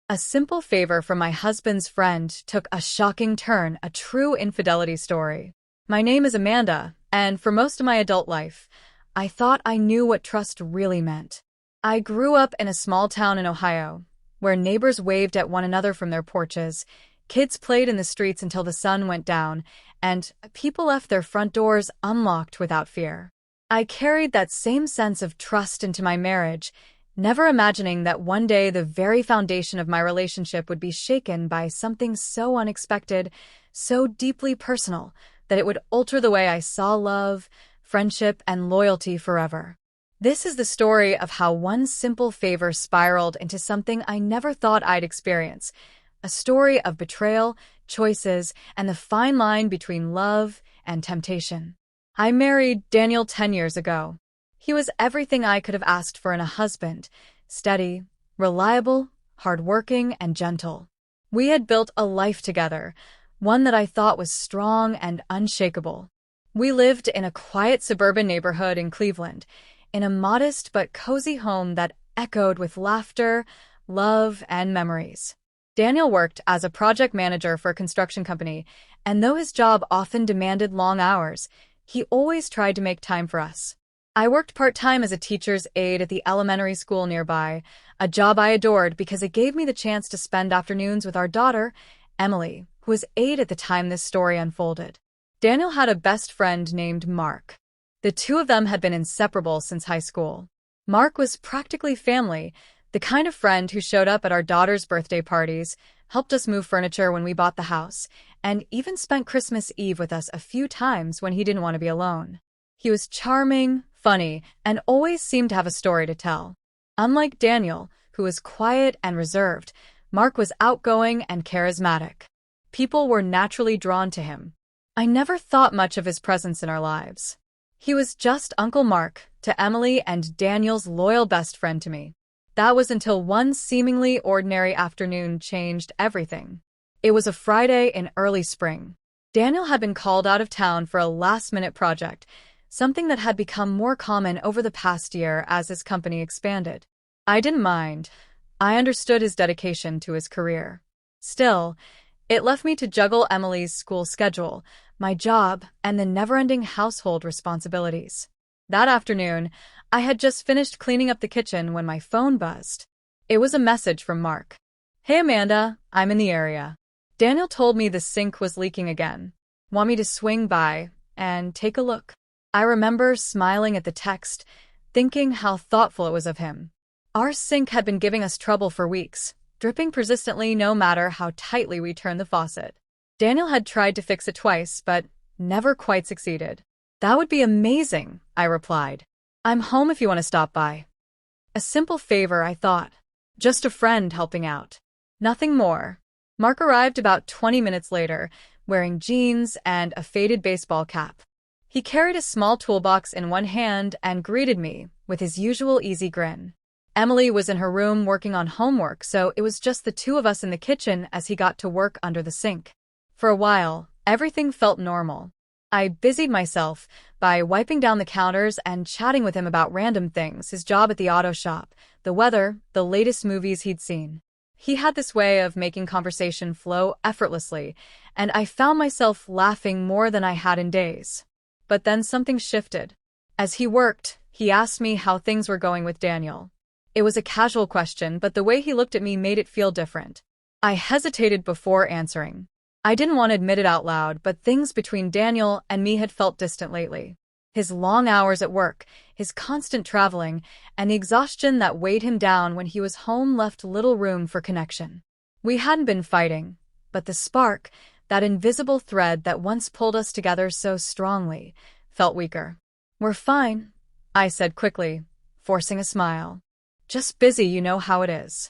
A simple favor from my husband's friend took a shocking turn, a true infidelity story. My name is Amanda, and for most of my adult life, I thought I knew what trust really meant. I grew up in a small town in Ohio, where neighbors waved at one another from their porches, kids played in the streets until the sun went down, and people left their front doors unlocked without fear. I carried that same sense of trust into my marriage, never imagining that one day the very foundation of my relationship would be shaken by something so unexpected, so deeply personal, that it would alter the way I saw love, friendship, and loyalty forever. This is the story of how one simple favor spiraled into something I never thought I'd experience, a story of betrayal, choices, and the fine line between love and temptation. I married Daniel 10 years ago. He was everything I could have asked for in a husband: steady, reliable, hardworking, and gentle. We had built a life together, one that I thought was strong and unshakable. We lived in a quiet suburban neighborhood in Cleveland, in a modest but cozy home that echoed with laughter, love, and memories. Daniel worked as a project manager for a construction company, and though his job often demanded long hours, he always tried to make time for us. I worked part-time as a teacher's aide at the elementary school nearby, a job I adored because it gave me the chance to spend afternoons with our daughter, Emily, who was 8 at the time this story unfolded. Daniel had a best friend named Mark. The two of them had been inseparable since high school. Mark was practically family, the kind of friend who showed up at our daughter's birthday parties, helped us move furniture when we bought the house, and even spent Christmas Eve with us a few times when he didn't want to be alone. He was charming, funny, and always seemed to have a story to tell. Unlike Daniel, who was quiet and reserved, Mark was outgoing and charismatic. People were naturally drawn to him. I never thought much of his presence in our lives. He was just Uncle Mark to Emily and Daniel's loyal best friend to me. That was until one seemingly ordinary afternoon changed everything. It was a Friday in early spring. Daniel had been called out of town for a last-minute project, something that had become more common over the past year as his company expanded. I didn't mind. I understood his dedication to his career. Still, it left me to juggle Emily's school schedule, my job, and the never-ending household responsibilities. That afternoon, I had just finished cleaning up the kitchen when my phone buzzed. It was a message from Mark. "Hey Amanda, I'm in the area. Daniel told me the sink was leaking again. Want me to swing by and take a look?" I remember smiling at the text, thinking how thoughtful it was of him. Our sink had been giving us trouble for weeks, dripping persistently no matter how tightly we turned the faucet. Daniel had tried to fix it twice, but never quite succeeded. "That would be amazing," I replied. "I'm home if you want to stop by." A simple favor, I thought. Just a friend helping out. Nothing more. Mark arrived about 20 minutes later, wearing jeans and a faded baseball cap. He carried a small toolbox in one hand and greeted me with his usual easy grin. Emily was in her room working on homework, so it was just the two of us in the kitchen as he got to work under the sink. For a while, everything felt normal. I busied myself by wiping down the counters and chatting with him about random things: his job at the auto shop, the weather, the latest movies he'd seen. He had this way of making conversation flow effortlessly, and I found myself laughing more than I had in days. But then something shifted. As he worked, he asked me how things were going with Daniel. It was a casual question, but the way he looked at me made it feel different. I hesitated before answering. I didn't want to admit it out loud, but things between Daniel and me had felt distant lately. His long hours at work, his constant traveling, and the exhaustion that weighed him down when he was home left little room for connection. We hadn't been fighting, but the spark, that invisible thread that once pulled us together so strongly, felt weaker. "We're fine," I said quickly, forcing a smile. "Just busy, you know how it is."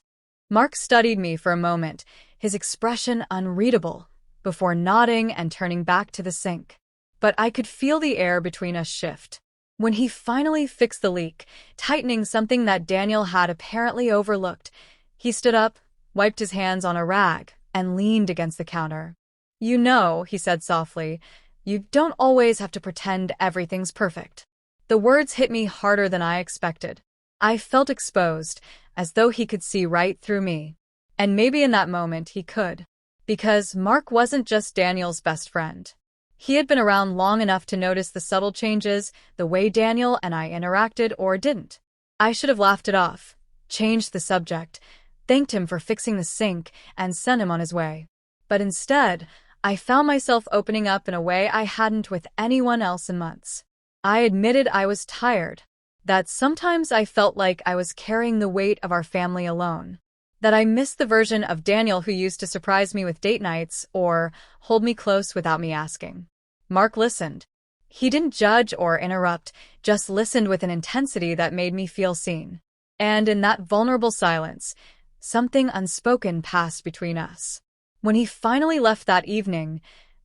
Mark studied me for a moment, his expression unreadable, before nodding and turning back to the sink. But I could feel the air between us shift. When he finally fixed the leak, tightening something that Daniel had apparently overlooked, he stood up, wiped his hands on a rag, and leaned against the counter. "You know," he said softly, "you don't always have to pretend everything's perfect." The words hit me harder than I expected. I felt exposed, as though he could see right through me. And maybe in that moment he could. Because Mark wasn't just Daniel's best friend. He had been around long enough to notice the subtle changes, the way Daniel and I interacted or didn't. I should have laughed it off, changed the subject, thanked him for fixing the sink, and sent him on his way. But instead, I found myself opening up in a way I hadn't with anyone else in months. I admitted I was tired, that sometimes I felt like I was carrying the weight of our family alone, that I missed the version of Daniel who used to surprise me with date nights or hold me close without me asking. Mark listened. He didn't judge or interrupt, just listened with an intensity that made me feel seen. And in that vulnerable silence, something unspoken passed between us. When he finally left that evening,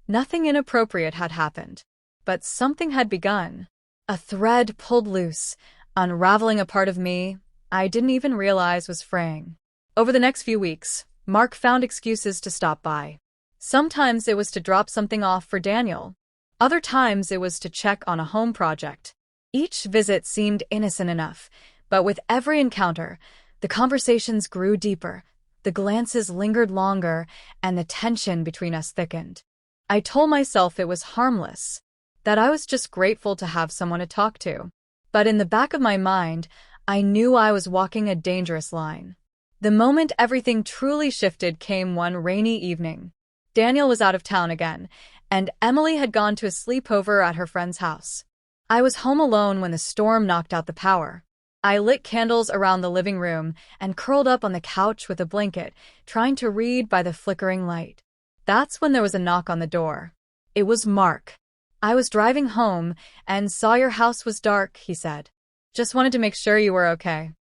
nothing inappropriate had happened, but something had begun. A thread pulled loose, unraveling a part of me I didn't even realize was fraying. Over the next few weeks, Mark found excuses to stop by. Sometimes it was to drop something off for Daniel. Other times it was to check on a home project. Each visit seemed innocent enough, but with every encounter, the conversations grew deeper, the glances lingered longer, and the tension between us thickened. I told myself it was harmless, that I was just grateful to have someone to talk to. But in the back of my mind, I knew I was walking a dangerous line. The moment everything truly shifted came one rainy evening. Daniel was out of town again, and Emily had gone to a sleepover at her friend's house. I was home alone when the storm knocked out the power. I lit candles around the living room and curled up on the couch with a blanket, trying to read by the flickering light. That's when there was a knock on the door. It was Mark. I was driving home and saw your house was dark, he said. Just wanted to make sure you were okay.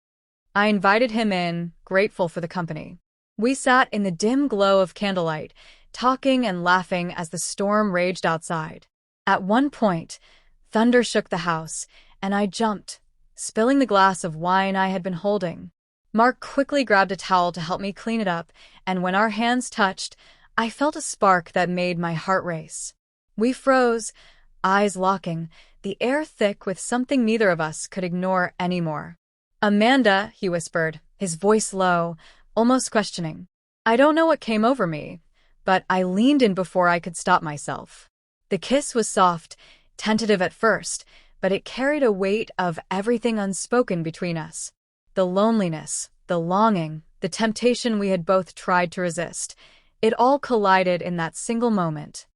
I invited him in, grateful for the company. We sat in the dim glow of candlelight, talking and laughing as the storm raged outside. At one point, thunder shook the house, and I jumped, spilling the glass of wine I had been holding. Mark quickly grabbed a towel to help me clean it up, and when our hands touched, I felt a spark that made my heart race. We froze, eyes locking, the air thick with something neither of us could ignore anymore. Amanda, he whispered, his voice low, almost questioning. I don't know what came over me, but I leaned in before I could stop myself. The kiss was soft, tentative at first, but it carried a weight of everything unspoken between us. The loneliness, the longing, the temptation we had both tried to resist. It all collided in that single moment.